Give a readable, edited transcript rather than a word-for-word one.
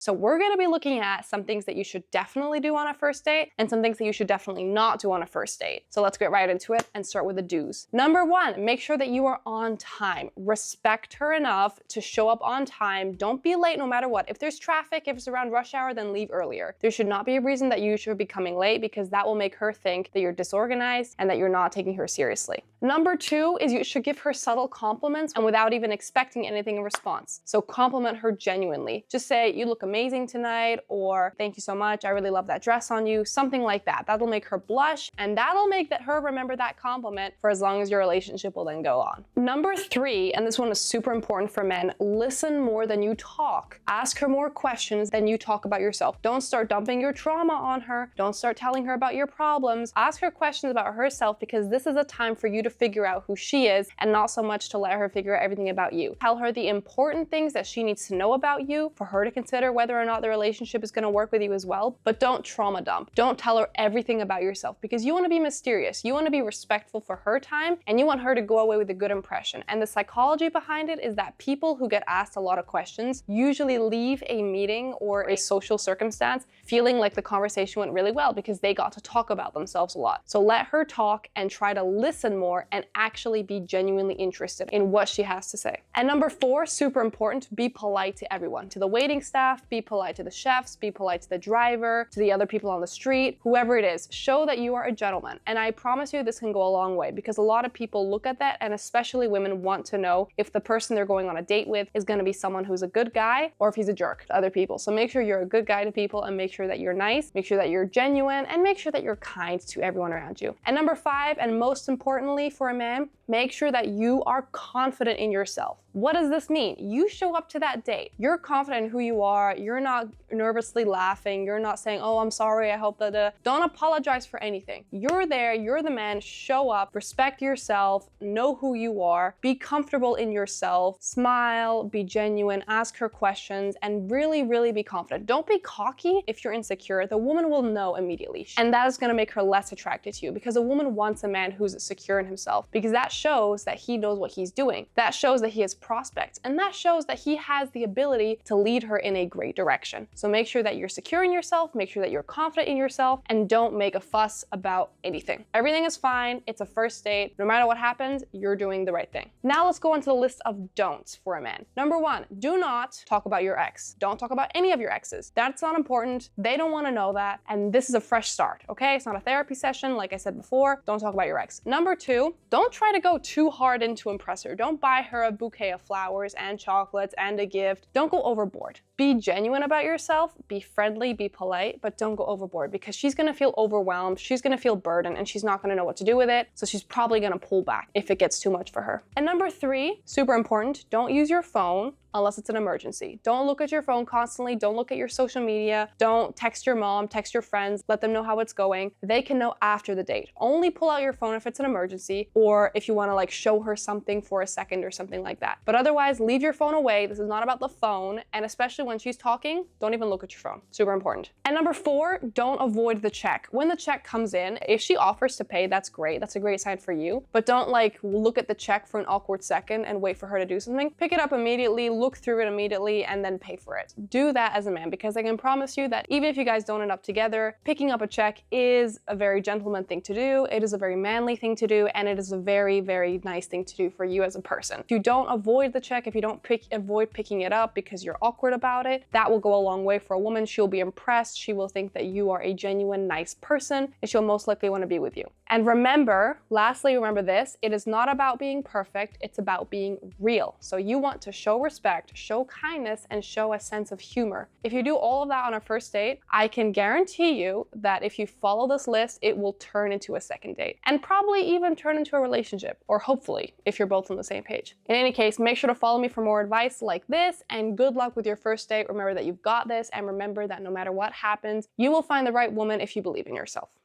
So we're gonna be looking at some things that you should definitely do on a first date and some things that you should definitely not do on a first date. So let's get right into it and start with the do's. Number one, make sure that you are on time. Respect her enough to show up on time. Don't be late no matter what. If there's traffic, if it's around rush hour, then leave earlier. There should not be a reason that you should be coming late because that will make her think that you're disorganized and that you're not taking her seriously. Number two is you should give her subtle compliments and without even expecting anything in response. So compliment her genuinely. Just say, you look amazing tonight, or thank you so much, I really love that dress on you, something like that. That'll make her blush and that'll make her remember that compliment for as long as your relationship will then go on. Number three, and this one is super important for men, listen more than you talk. Ask her more questions than you talk about yourself. Don't start dumping your trauma on her. Don't start telling her about your problems. Ask her questions about herself because this is a time for you to figure out who she is and not so much to let her figure out everything about you. Tell her the important things that she needs to know about you for her to consider whether or not the relationship is going to work with you as well, but don't trauma dump. Don't tell her everything about yourself because you want to be mysterious. You want to be respectful for her time and you want her to go away with a good impression. And the psychology behind it is that people who get asked a lot of questions usually leave a meeting or a social circumstance feeling like the conversation went really well because they got to talk about themselves a lot. So let her talk and try to listen more and actually be genuinely interested in what she has to say. And number four, super important, be polite to everyone. To the waiting staff, be polite to the chefs, be polite to the driver, to the other people on the street, whoever it is. Show that you are a gentleman. And I promise you this can go a long way because a lot of people look at that and especially women want to know if the person they're going on a date with is going to be someone who's a good guy or if he's a jerk to other people. So make sure you're a good guy to people and make sure that you're nice, make sure that you're genuine, and make sure that you're kind to everyone around you. And number five, and most importantly for a man, make sure that you are confident in yourself. What does this mean? You show up to that date. You're confident in who you are. You're not nervously laughing. You're not saying, oh, I'm sorry, I hope that... Don't apologize for anything. You're there, you're the man, show up, respect yourself, know who you are, be comfortable in yourself, smile, be genuine, ask her questions, and really, really be confident. Don't be cocky if you're insecure. The woman will know immediately. And that is gonna make her less attracted to you because a woman wants a man who's secure in himself because that shows that he knows what he's doing. That shows that he has prospects and that shows that he has the ability to lead her in a great direction. So make sure that you're secure in yourself, make sure that you're confident in yourself, and don't make a fuss about anything. Everything is fine. It's a first date. No matter what happens, you're doing the right thing. Now let's go into the list of don'ts for a man. Number one, do not talk about your ex. Don't talk about any of your exes. That's not important. They don't want to know that. And this is a fresh start, okay? It's not a therapy session. Like I said before, don't talk about your ex. Number two, don't try to go too hard in to impress her. Don't buy her a bouquet of flowers and chocolates and a gift. Don't go overboard. Be genuine about yourself, be friendly, be polite, but don't go overboard because she's gonna feel overwhelmed, she's gonna feel burdened, and she's not gonna know what to do with it, so she's probably gonna pull back if it gets too much for her. And number three, super important, don't use your phone unless it's an emergency. Don't look at your phone constantly, don't look at your social media, don't text your mom, text your friends, let them know how it's going. They can know after the date. Only pull out your phone if it's an emergency or if you wanna like show her something for a second or something like that. But otherwise, leave your phone away. This is not about the phone, and especially when she's talking, don't even look at your phone. Super important. And number four, don't avoid the check. When the check comes in, if she offers to pay, that's great. That's a great sign for you. But don't like look at the check for an awkward second and wait for her to do something. Pick it up immediately, look through it immediately, and then pay for it. Do that as a man because I can promise you that even if you guys don't end up together, picking up a check is a very gentleman thing to do. It is a very manly thing to do, and it is a very, very nice thing to do for you as a person. If you don't avoid the check, if you don't avoid picking it up because you're awkward about it, that will go a long way for a woman. She'll be impressed. She will think that you are a genuine, nice person, and she'll most likely want to be with you. And remember, lastly, remember this, it is not about being perfect, it's about being real. So you want to show respect, show kindness, and show a sense of humor. If you do all of that on a first date, I can guarantee you that if you follow this list, it will turn into a second date and probably even turn into a relationship, or hopefully, if you're both on the same page. In any case, make sure to follow me for more advice like this, and good luck with your first date. Remember that you've got this, and remember that no matter what happens, you will find the right woman if you believe in yourself.